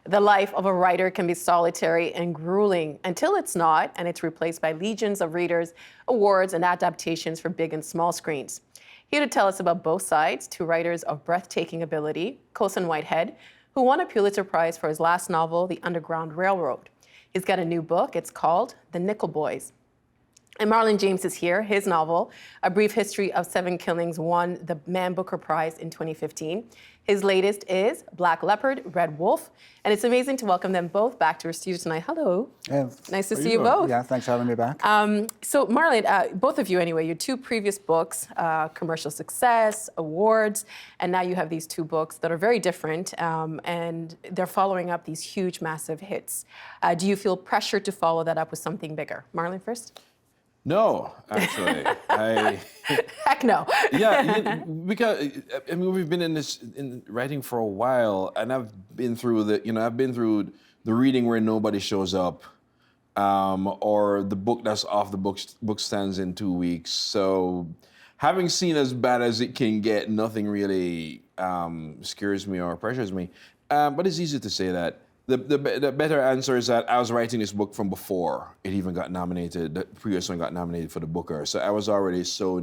The life of a writer can be solitary and grueling until it's not, and it's replaced by legions of readers, awards, and adaptations for big and small screens. Here to tell us about both sides, two writers of breathtaking ability, Colson Whitehead, who won a Pulitzer Prize for his last novel, The Underground Railroad. He's got a new book. It's called The Nickel Boys. And Marlon James is here. His novel, A Brief History of Seven Killings, won the Man Booker Prize in 2015. His latest is Black Leopard, Red Wolf. And it's amazing to welcome them both back to our studio tonight. Hello. Yeah, nice to see you both. Yeah, thanks for having me back. So Marlon, both of you anyway, your two previous books, commercial success, awards, and now you have these two books that are very different, and they're following up these huge, massive hits. Do you feel pressure to follow that up with something bigger? Marlon first? No, actually, Heck no. Yeah, because I mean we've been in writing for a while, and I've been through the reading where nobody shows up, or the book that's off the book stands in 2 weeks. So, having seen as bad as it can get, nothing really scares me or pressures me. But it's easy to say that. The better answer is that I was writing this book from before it even got nominated. The previous one got nominated for the Booker, so I was already so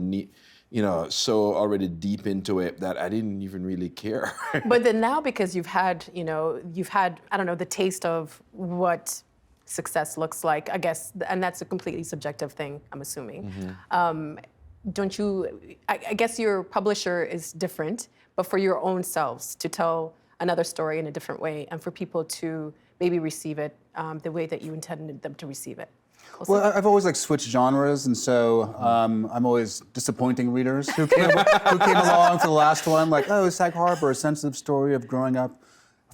already deep into it that I didn't even really care. But then now, because you've had I don't know, the taste of what success looks like, I guess, and that's a completely subjective thing, I'm assuming. Mm-hmm. Don't you? I guess your publisher is different, but for your own selves to tell another story in a different way, and for people to maybe receive it the way that you intended them to receive it. Well, I've always switched genres, and so I'm always disappointing readers who came along to the last one, like, oh, Sag Harbor, a sensitive story of growing up,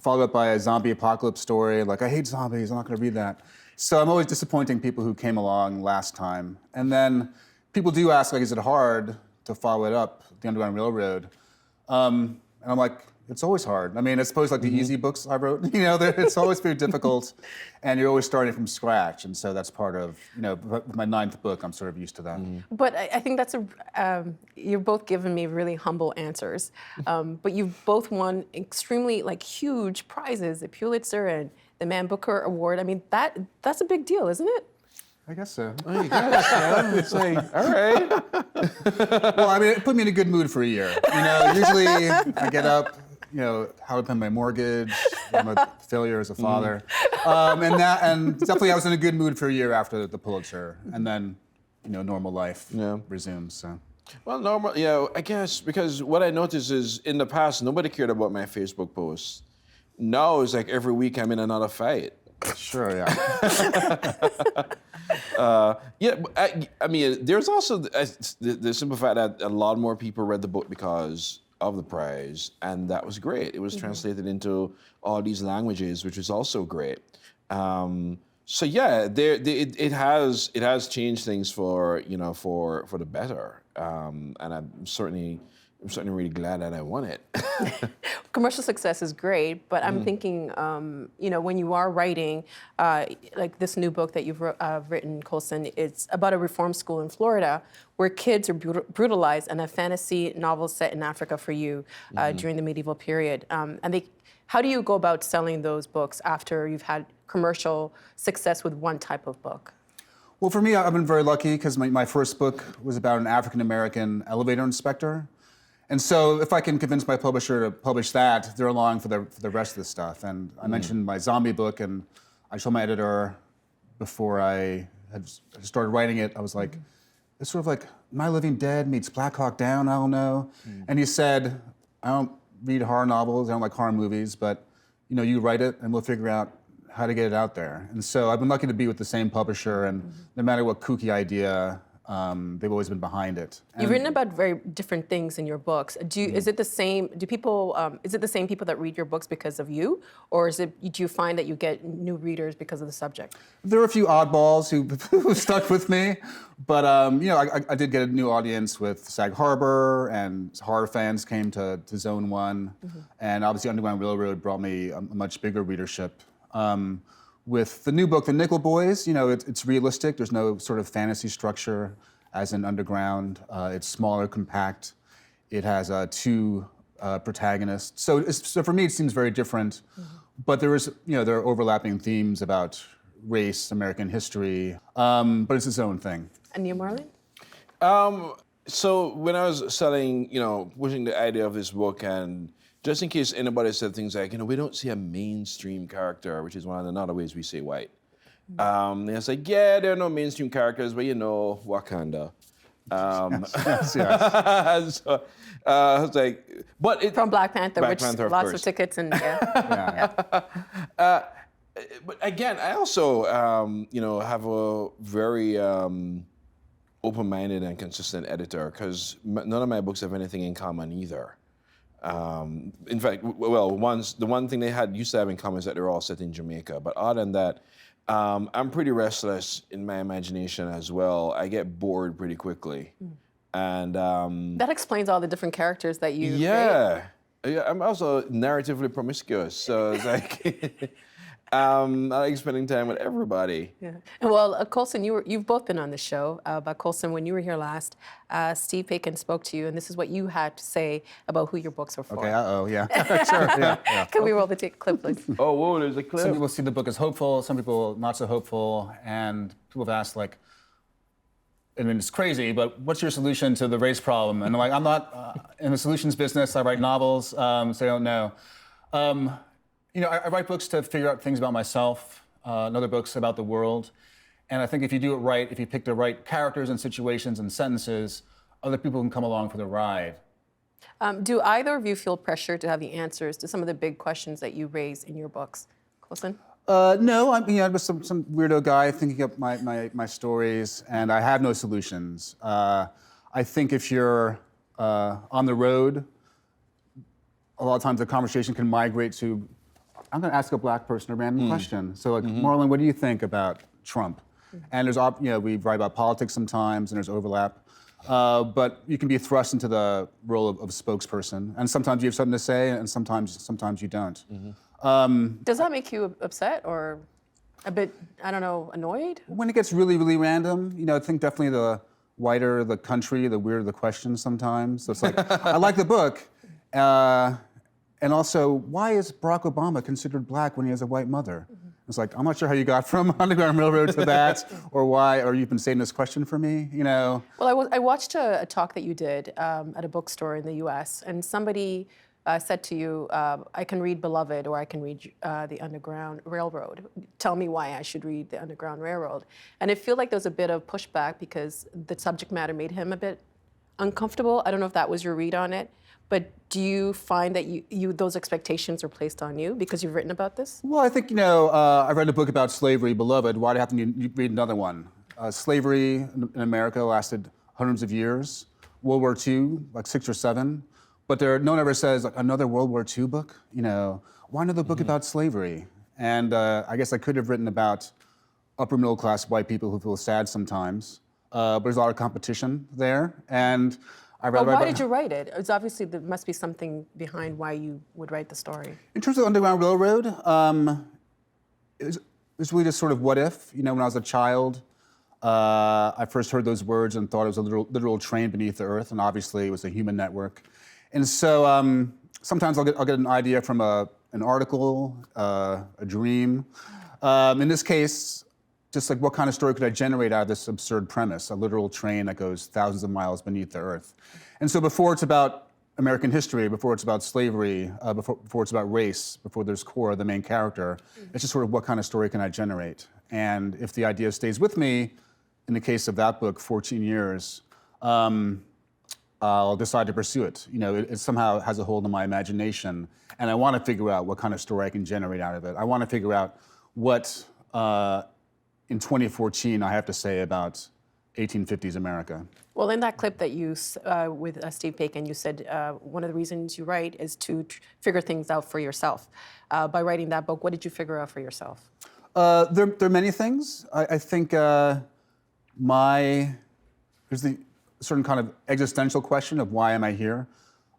followed up by a zombie apocalypse story, like, I hate zombies, I'm not gonna read that. So I'm always disappointing people who came along last time. And then people do ask, like, is it hard to follow it up, The Underground Railroad? And I'm like, it's always hard. I mean, I suppose the easy books I wrote, it's always very difficult, and you're always starting from scratch, and so that's part of, with my 9th book, I'm sort of used to that. But I think that's you've both given me really humble answers, but you've both won extremely huge prizes, the Pulitzer and the Man Booker Award. I mean, that's a big deal, isn't it? I guess so. Oh, you got it, yeah. It's like, all right. Well, I mean, it put me in a good mood for a year. Usually I get up, how to pay my mortgage, I'm a failure as a father. And definitely I was in a good mood for a year after the Pulitzer. And then, normal life resumes, so. Well, normal, I guess, because what I noticed is in the past, nobody cared about my Facebook posts. Now it's like every week I'm in another fight. Sure, yeah. I mean, there's also the simple fact that a lot more people read the book because of the prize, and that was great. It was translated into all these languages, which is also great. So yeah, it has changed things for the better, and I'm certainly really glad that I won it. Commercial success is great, but I'm thinking, when you are writing, like this new book that you've written, Colson, it's about a reform school in Florida where kids are brutalized, and a fantasy novel set in Africa for you during the medieval period. How do you go about selling those books after you've had commercial success with one type of book? Well, for me, I've been very lucky because my first book was about an African-American elevator inspector. And so if I can convince my publisher to publish that, they're along for the rest of the stuff. And I mentioned my zombie book, and I told my editor before I had started writing it, I was like, it's sort of like My Living Dead meets Black Hawk Down, I don't know. And he said, I don't read horror novels, I don't like horror movies, but you write it and we'll figure out how to get it out there. And so I've been lucky to be with the same publisher, and no matter what kooky idea, they've always been behind it. You've written about very different things in your books. Is it the same? Is it the same people that read your books because of you, or do you find that you get new readers because of the subject? There are a few oddballs who stuck with me, but I did get a new audience with Sag Harbor, and horror fans came to Zone 1, and obviously Underground Railroad brought me a much bigger readership. With the new book, The Nickel Boys, it's realistic. There's no sort of fantasy structure as in Underground. It's smaller, compact. It has 2 protagonists. So for me, it seems very different. but there are overlapping themes about race, American history, but it's its own thing. And you, Marlon? So when I was selling, pushing the idea of this book, and just in case anybody said things like, we don't see a mainstream character, which is one of the other ways we say white. And it's like, yeah, there are no mainstream characters, but Wakanda. Yes. So, I was like, but it, From Black Panther, Black which Panther, of lots of course. tickets and But again, I also, have a very open-minded and consistent editor, because none of my books have anything in common either. In fact, the one thing they used to have in common is that they're all set in Jamaica. But other than that, I'm pretty restless in my imagination as well. I get bored pretty quickly. And that explains all the different characters that you create. yeah, I'm also narratively promiscuous, so it's like I like spending time with everybody. Yeah. And well, Colson, you've both been on the show, but Colson, when you were here last, Steve Paikin spoke to you, and this is what you had to say about who your books are for. Okay, yeah. Sure, yeah. Can we roll the clip, please? Oh, whoa, there's a clip. Some people see the book as hopeful, some people not so hopeful, and people have asked, like, I mean, it's crazy, but what's your solution to the race problem? And I'm like, I'm not in the solutions business. I write novels, so I don't know. I write books to figure out things about myself, and other books about the world. And I think if you do it right, if you pick the right characters and situations and sentences, other people can come along for the ride. Do either of you feel pressure to have the answers to some of the big questions that you raise in your books? Colson? No, I'm just some weirdo guy thinking up my stories, and I have no solutions. I think if you're on the road, a lot of times the conversation can migrate to, I'm going to ask a black person a random question. So, like, Marlon, what do you think about Trump? And there's, we write about politics sometimes, and there's overlap. But you can be thrust into the role of spokesperson, and sometimes you have something to say, and sometimes you don't. Does that make you upset or a bit, I don't know, annoyed? When it gets really, really random, I think definitely the whiter the country, the weirder the questions sometimes. So it's like, I like the book. And also, why is Barack Obama considered black when he has a white mother? It's like, I'm not sure how you got from Underground Railroad to that, or you've been saying this question for me, Well, I watched a talk that you did at a bookstore in the U.S., and somebody said to you, I can read Beloved, or I can read the Underground Railroad. Tell me why I should read the Underground Railroad. And I feel like there was a bit of pushback because the subject matter made him a bit uncomfortable. I don't know if that was your read on it. But do you find that those expectations are placed on you because you've written about this? Well, I think, I read a book about slavery, Beloved. Why do I have to read another one? Slavery in America lasted hundreds of years. World War II, like 6 or 7. But no one ever says, like, another World War II book? Why another book about slavery? And I guess I could have written about upper middle class white people who feel sad sometimes. But there's a lot of competition there. And why did you write it? It's obviously, there must be something behind why you would write the story. In terms of Underground Railroad, it was really just sort of what if. When I was a child, I first heard those words and thought it was a literal train beneath the earth, and obviously it was a human network. And so sometimes I'll get an idea from an article, a dream. In this case, just like what kind of story could I generate out of this absurd premise, a literal train that goes thousands of miles beneath the earth. And so before it's about American history, before it's about slavery, before it's about race, before there's Cora, the main character, it's just sort of what kind of story can I generate? And if the idea stays with me, in the case of that book, 14 years, I'll decide to pursue it. It somehow has a hold on my imagination, and I want to figure out what kind of story I can generate out of it. I want to figure out what in 2014, I have to say about 1850s America. Well, in that clip that you, with Steve Paikin, you said one of the reasons you write is to figure things out for yourself. By writing that book, what did you figure out for yourself? There are many things. I think there's the certain kind of existential question of why am I here?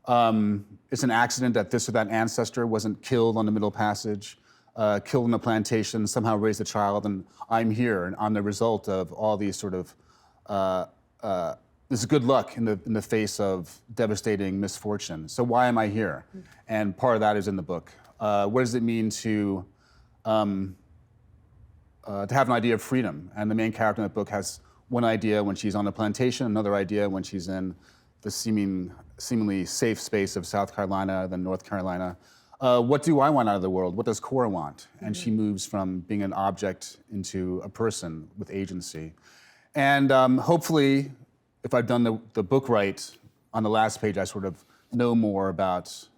It's an accident that this or that ancestor wasn't killed on the Middle Passage. Killed in a plantation, somehow raised a child, and I'm here, and I'm the result of all these sort of this good luck in the face of devastating misfortune. So why am I here? And part of that is in the book. What does it mean to have an idea of freedom? And the main character in the book has one idea when she's on a plantation, another idea when she's in the seemingly safe space of South Carolina, then North Carolina. What do I want out of the world? What does Cora want? And she moves from being an object into a person with agency. And hopefully, if I've done the book right, on the last page I sort of know more about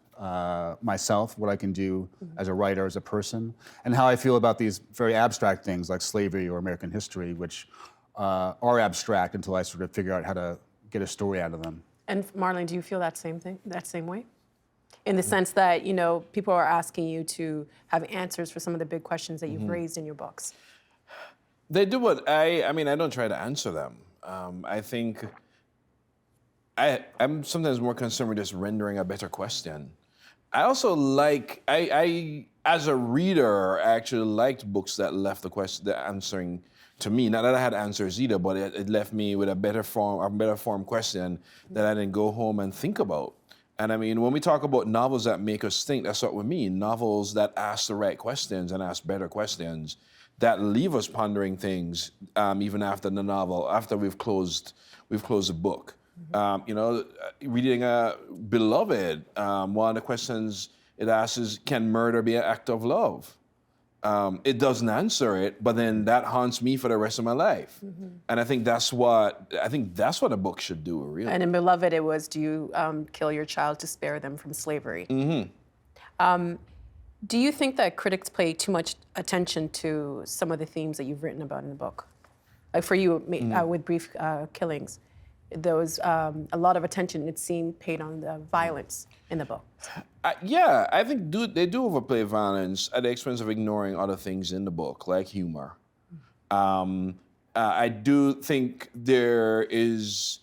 myself, what I can do as a writer, as a person, and how I feel about these very abstract things like slavery or American history, which are abstract until I sort of figure out how to get a story out of them. And Marlon, do you feel that same way? In the sense that, you know, people are asking you to have answers for some of the big questions that you've raised in your books. They do, but I mean, I don't try to answer them. I think I'm sometimes more concerned with just rendering a better question. I also like, I as a reader, I actually liked books that left the answering to me. Not that I had answers either, but it left me with a better form question that I didn't go home and think about. And I mean, when we talk about novels that make us think, that's what we mean. Novels that ask the right questions and ask better questions that leave us pondering things even after the novel, after we've closed the book. You know, reading Beloved, one of the questions it asks is, can murder be an act of love? It doesn't answer it, but then that haunts me for the rest of my life. And I think that's what a book should do, really. And in Beloved, it was, do you kill your child to spare them from slavery? Do you think that critics pay too much attention to some of the themes that you've written about in the book? Like for you, with Brief Killings, there was a lot of attention, it seemed, paid on the violence in the book. Yeah, I think they do overplay violence at the expense of ignoring other things in the book, like humor. I do think there is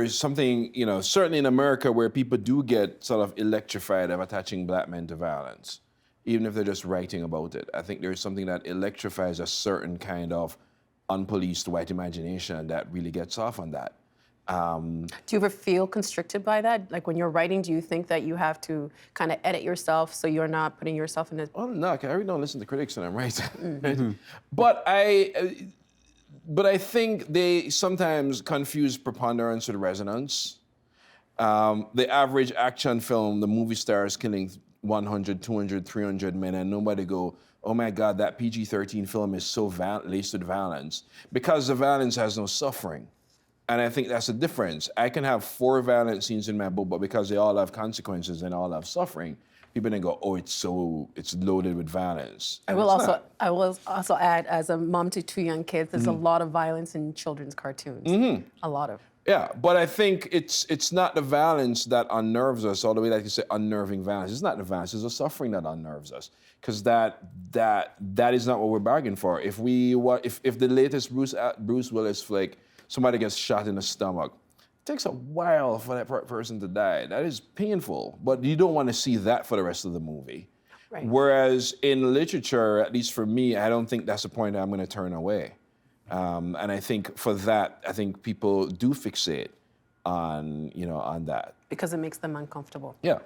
something, you know, certainly in America where people do get sort of electrified of attaching black men to violence, even if they're just writing about it. I think there's something that electrifies a certain kind of unpoliced white imagination that really gets off on that. Do you ever feel constricted by that? Like when you're writing, do you think that you have to kind of edit yourself so you're not putting yourself in a... Oh, no, I really don't listen to critics when I'm writing. But I think they sometimes confuse preponderance with resonance. The average action film, the movie star is killing 100, 200, 300 men, and nobody go, oh my God, that PG-13 film is so laced with violence, because the violence has no suffering. And I think that's the difference. I can have 4 violent scenes in my book, but because they all have consequences and all have suffering, people then go, oh, it's loaded with violence. I will also add, as a mom to 2 young kids, there's a lot of violence in children's cartoons. A lot of. Yeah, but I think it's not the violence that unnerves us, all the way that you say unnerving violence. It's not the violence, it's the suffering that unnerves us. Because that is not what we're bargaining for. If the latest Bruce Willis flick, somebody gets shot in the stomach, it takes a while for that person to die. That is painful, but you don't want to see that for the rest of the movie. Right. Whereas in literature, at least for me, I don't think that's the point I'm going to turn away. And I think for that, I think people do fixate on that. Because it makes them uncomfortable. Yeah.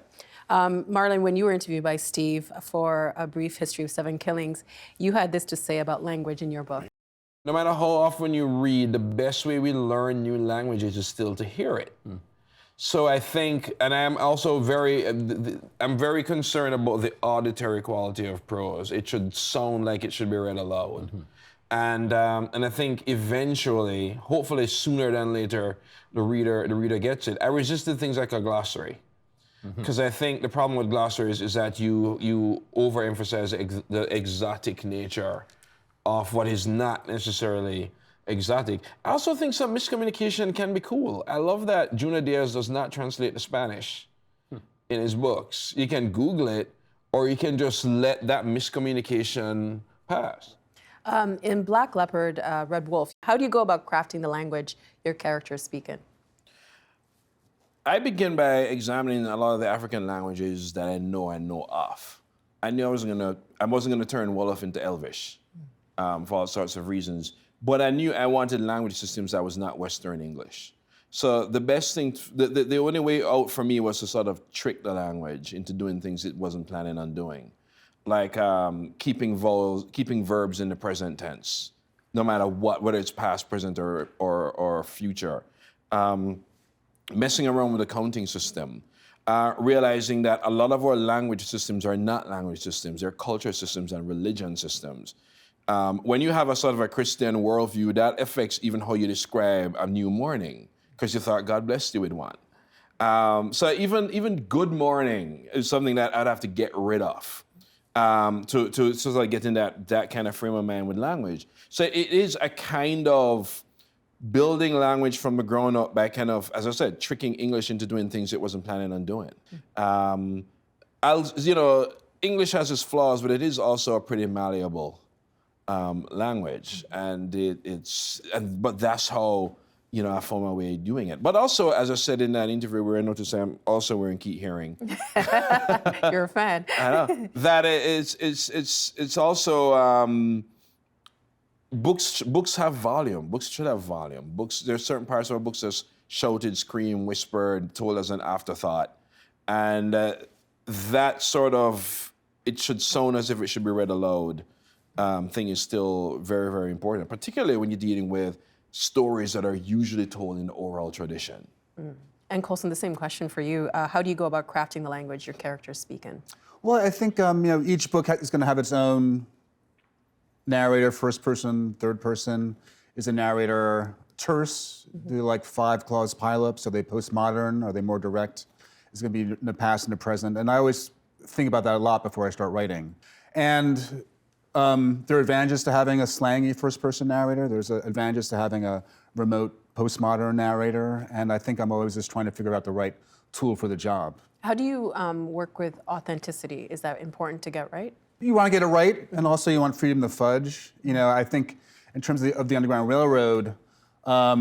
Marlon, when you were interviewed by Steve for A Brief History of 7 Killings, you had this to say about language in your book. No matter how often you read, the best way we learn new languages is still to hear it. So I think, and I'm also I'm very concerned about the auditory quality of prose. It should sound like it should be read aloud. And I think eventually, hopefully sooner than later, the reader gets it. I resisted things like a glossary. Because I think the problem with glossaries is that you overemphasize the exotic nature of what is not necessarily exotic. I also think some miscommunication can be cool. I love that Junot Díaz does not translate to Spanish in his books. You can Google it, or you can just let that miscommunication pass. In Black Leopard, Red Wolf, how do you go about crafting the language your characters speak in? I begin by examining a lot of the African languages that I know of. I knew I wasn't gonna turn Wolof into Elvish for all sorts of reasons, but I knew I wanted language systems that was not Western English. So the best thing, the only way out for me was to sort of trick the language into doing things it wasn't planning on doing, like keeping verbs in the present tense, no matter what, whether it's past, present, or future. Messing around with the counting system, realizing that a lot of our language systems are not language systems, they're culture systems and religion systems. When you have a sort of a Christian worldview, that affects even how you describe a new morning, because you thought God blessed you with one. So even good morning is something that I'd have to get rid of to sort of get in that kind of frame of mind with language. So it is a kind of building language from the ground up by kind of, as I said, tricking English into doing things it wasn't planning on doing. English has its flaws, but it is also a pretty malleable language, and but that's how I found my way doing it. But also, as I said in that interview, where I noticed I'm also wearing Keat hearing. You're a fan. I know that it's also. Books have volume. Books should have volume. There's certain parts of our books that's shouted, screamed, whispered, told as an afterthought. And that sort of, it should sound as if it should be read aloud, thing is still very, very important, particularly when you're dealing with stories that are usually told in oral tradition. And Colson, the same question for you. How do you go about crafting the language your characters speak in? Well, I think each book is going to have its own narrator, first person, third person. Is a narrator terse? Do they like 5-clause pileups? Are they postmodern? Are they more direct? Is it going to be in the past and the present? And I always think about that a lot before I start writing. And there are advantages to having a slangy first person narrator. There's advantages to having a remote postmodern narrator. And I think I'm always just trying to figure out the right tool for the job. How do you work with authenticity? Is that important to get right? You want to get it right, and also you want freedom to fudge. I think in terms of the Underground Railroad, I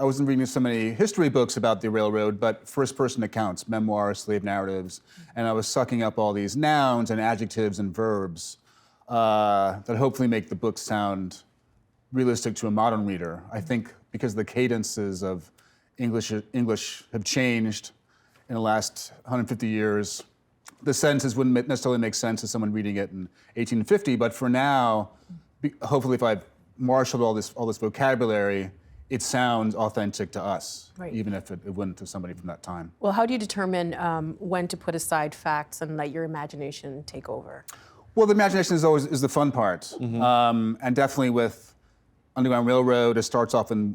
wasn't reading so many history books about the railroad, but first-person accounts, memoirs, slave narratives, and I was sucking up all these nouns and adjectives and verbs that hopefully make the book sound realistic to a modern reader. I think because the cadences of English have changed in the last 150 years, the sentences wouldn't necessarily make sense to someone reading it in 1850, but for now, hopefully if I've marshaled all this vocabulary, it sounds authentic to us, right, even if it wouldn't to somebody from that time. Well, how do you determine when to put aside facts and let your imagination take over? Well, the imagination is the fun part. And definitely with Underground Railroad, it starts off in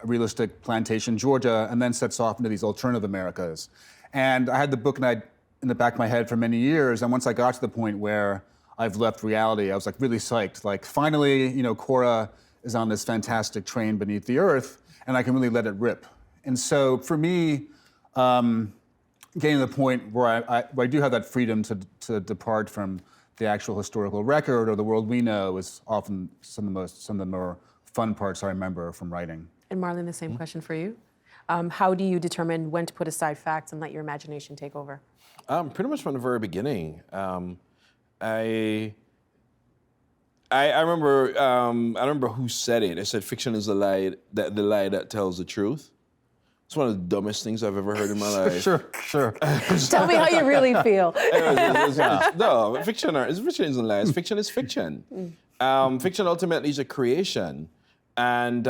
a realistic plantation, Georgia, and then sets off into these alternative Americas. And I had the book in the back of my head for many years, and once I got to the point where I've left reality, I was really psyched. Finally, Cora is on this fantastic train beneath the earth, and I can really let it rip. And so for me, getting to the point where I do have that freedom to depart from the actual historical record or the world we know is often some of the more fun parts I remember from writing. And Marlon, the same question for you. How do you determine when to put aside facts and let your imagination take over? Pretty much from the very beginning. I remember who said it. They said fiction is the lie that tells the truth. It's one of the dumbest things I've ever heard in my life. Sure. Tell me how you really feel. No, fiction isn't lies. Fiction is fiction. Fiction ultimately is a creation. And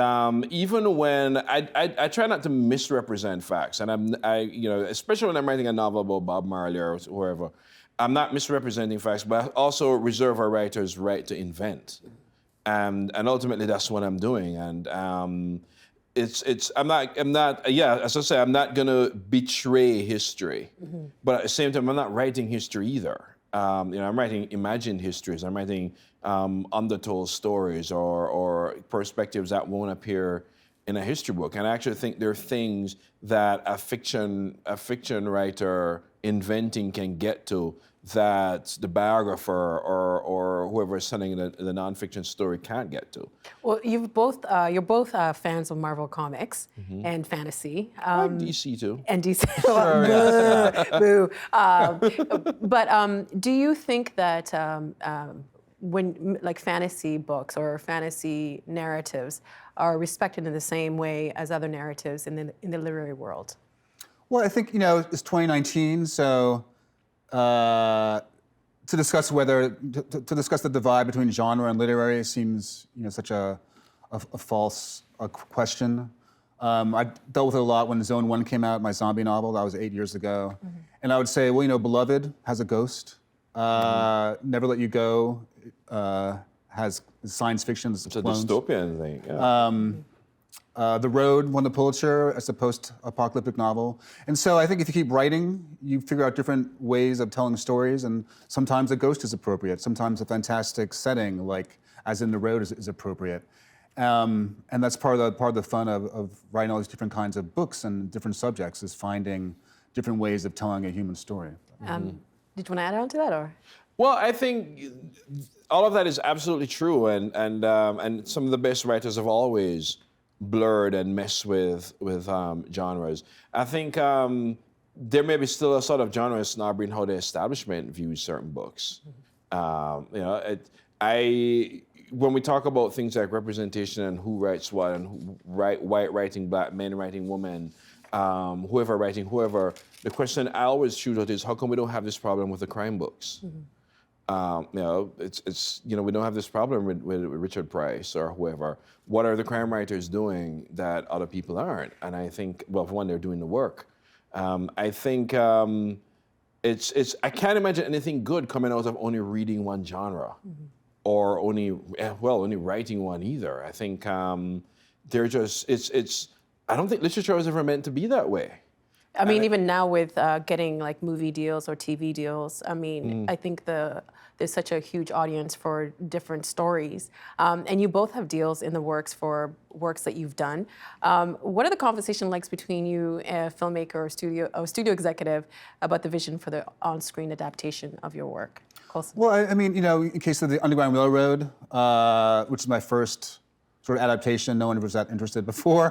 even when I try not to misrepresent facts, and especially when I'm writing a novel about Bob Marley or whoever, I'm not misrepresenting facts, but I also reserve a writer's right to invent, and ultimately that's what I'm doing. And I'm not. As I say, I'm not gonna betray history, but at the same time, I'm not writing history either. I'm writing imagined histories. I'm writing undertold stories or perspectives that won't appear in a history book. And I actually think there are things that a fiction writer inventing can get to that the biographer or whoever is telling the nonfiction story can't get to. Well, you're both fans of Marvel Comics and fantasy. I like DC too. And DC. Boo. But do you think that when fantasy books or fantasy narratives, are respected in the same way as other narratives in the literary world? Well, I think, it's 2019, so to discuss the divide between genre and literary seems, such a false question. I dealt with it a lot when Zone 1 came out, my zombie novel. That was 8 years ago. Mm-hmm. And I would say, well, Beloved has a ghost. Never Let You Go has science fiction. It's a dystopian thing. Yeah. The Road won the Pulitzer as a post-apocalyptic novel. And so I think if you keep writing, you figure out different ways of telling stories, and sometimes a ghost is appropriate. Sometimes a fantastic setting, like as in The Road, is appropriate. And that's part of the fun of writing all these different kinds of books and different subjects, is finding different ways of telling a human story. Did you want to add on to that, or? Well, I think all of that is absolutely true, and some of the best writers have always blurred and messed with genres. I think there may be still a sort of genre snobbery in how the establishment views certain books. When we talk about things like representation and who writes what, and white writing black, men writing women, whoever writing whoever, the question I always shoot at is, how come we don't have this problem with the crime books? Mm-hmm. We don't have this problem with Richard Price or whoever. What are the crime writers doing that other people aren't? And I think, well, for one, they're doing the work. I think I can't imagine anything good coming out of only reading one genre. Mm-hmm. Or only writing one either. I think they're just, I don't think literature was ever meant to be that way. I mean, even now with getting like movie deals or TV deals, I mean, I think there's such a huge audience for different stories. And you both have deals in the works for works that you've done. What are the conversation likes between you, a filmmaker or studio executive, about the vision for the on-screen adaptation of your work? Colson? Well, I mean, in case of the Underground Railroad, which is my first sort of adaptation, no one was that interested before.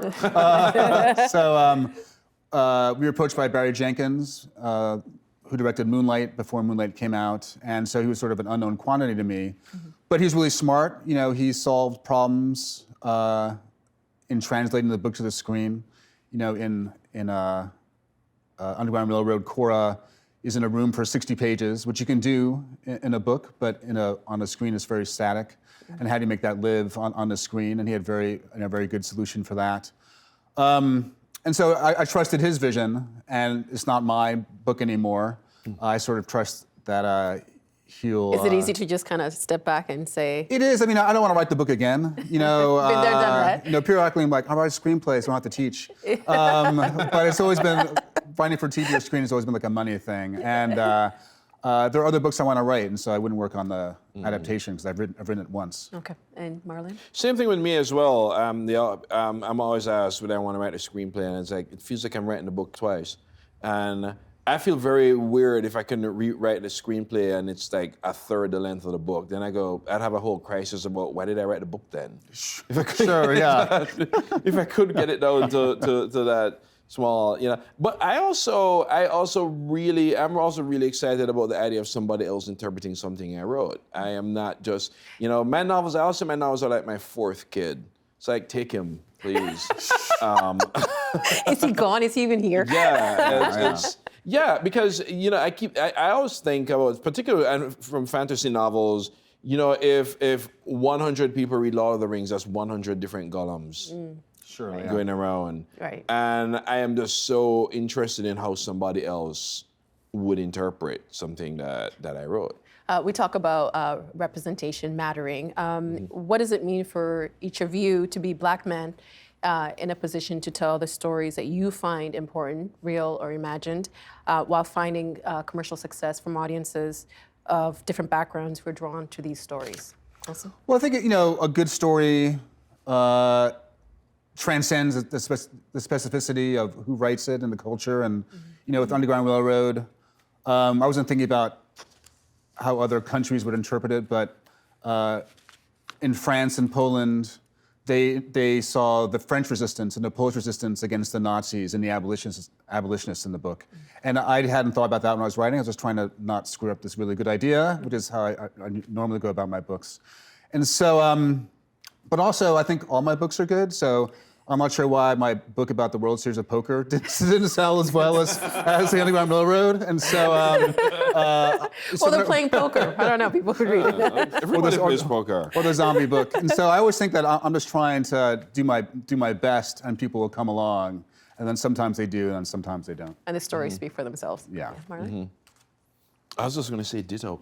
We were approached by Barry Jenkins, who directed Moonlight before Moonlight came out, and so he was sort of an unknown quantity to me. Mm-hmm. But he's really smart. He solved problems in translating the book to the screen. In Underground Railroad, Cora is in a room for 60 pages, which you can do in a book, but on a screen is very static. Mm-hmm. And how do you make that live on the screen? And he had a very good solution for that. And so I trusted his vision, and it's not my book anymore. Mm-hmm. I sort of trust that he'll... Is it easy to just kind of step back and say... It is. I mean, I don't want to write the book again. Been there, done that. Periodically I'm like, I'll write a screenplay so I don't have to teach. But it's always been... Writing for TV or screen has always been like a money thing. And there are other books I want to write, and so I wouldn't work on the adaptation because I've written it once. Okay. And Marlon? Same thing with me as well. I'm always asked when I want to write a screenplay, and it's like, it feels like I'm writing the book twice. And I feel very weird if I can rewrite the screenplay and it's like a third the length of the book. Then I'd have a whole crisis about, why did I write the book then? If I could, sure, yeah. If I could get it down to that small, But I'm also really excited about the idea of somebody else interpreting something I wrote. I am not just, my novels are like my fourth kid. It's like, take him, please. Is he gone? Is he even here? Yeah, because, I always think about, particularly from fantasy novels, if 100 people read Lord of the Rings, that's 100 different Gollums. Sure, going around. Right. And I am just so interested in how somebody else would interpret something that I wrote. We talk about representation mattering. What does it mean for each of you to be Black men in a position to tell the stories that you find important, real or imagined, while finding commercial success from audiences of different backgrounds who are drawn to these stories? Colson? Well, I think, a good story transcends the specificity of who writes it and the culture. And, with Underground Railroad, I wasn't thinking about how other countries would interpret it, but in France and Poland, they saw the French resistance and the Polish resistance against the Nazis and the abolitionists in the book. And I hadn't thought about that when I was writing. I was just trying to not screw up this really good idea, which is how I normally go about my books. And so But also, I think all my books are good, so I'm not sure why my book about the World Series of Poker didn't sell as well as The Underground Railroad. And so, Well, they're playing poker. I don't know. People could read it. Everybody plays poker. or the zombie book. And so I always think that I'm just trying to do my best, and people will come along. And then sometimes they do, and sometimes they don't. And the stories speak for themselves. Yeah. Marlon? I was just going to say ditto.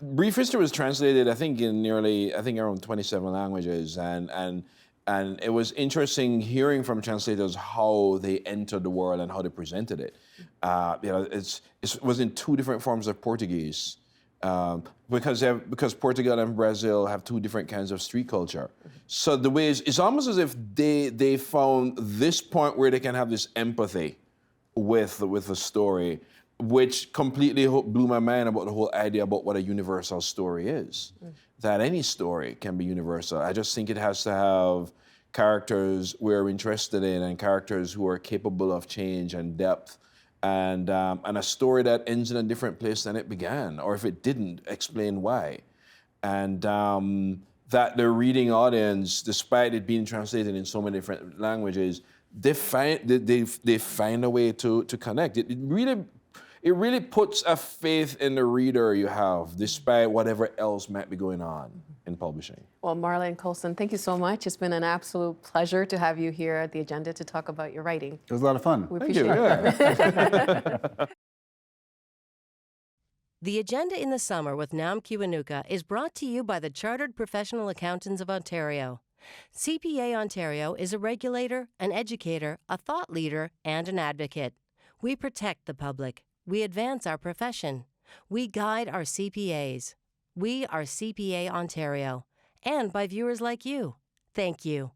Brief History was translated, I think, in around 27 languages, and it was interesting hearing from translators how they entered the world and how they presented it. It was in two different forms of Portuguese, because Portugal and Brazil have two different kinds of street culture. So the way it's almost as if they found this point where they can have this empathy with the story, which completely blew my mind about the whole idea about what a universal story is. That any story can be universal. I just think it has to have characters we're interested in and characters who are capable of change and depth, and a story that ends in a different place than it began, or if it didn't, explain why. And that the reading audience, despite it being translated in so many different languages, they find a way to connect. It really puts a faith in the reader you have, despite whatever else might be going on in publishing. Well, Marlon, Colson, thank you so much. It's been an absolute pleasure to have you here at the agenda to talk about your writing. It was a lot of fun. We Thank you. appreciate it. Yeah. The Agenda in the Summer with Nam Kiwanuka is brought to you by the Chartered Professional Accountants of Ontario. CPA Ontario is a regulator, an educator, a thought leader, and an advocate. We protect the public. We advance our profession. We guide our CPAs. We are CPA Ontario. And by viewers like you. Thank you.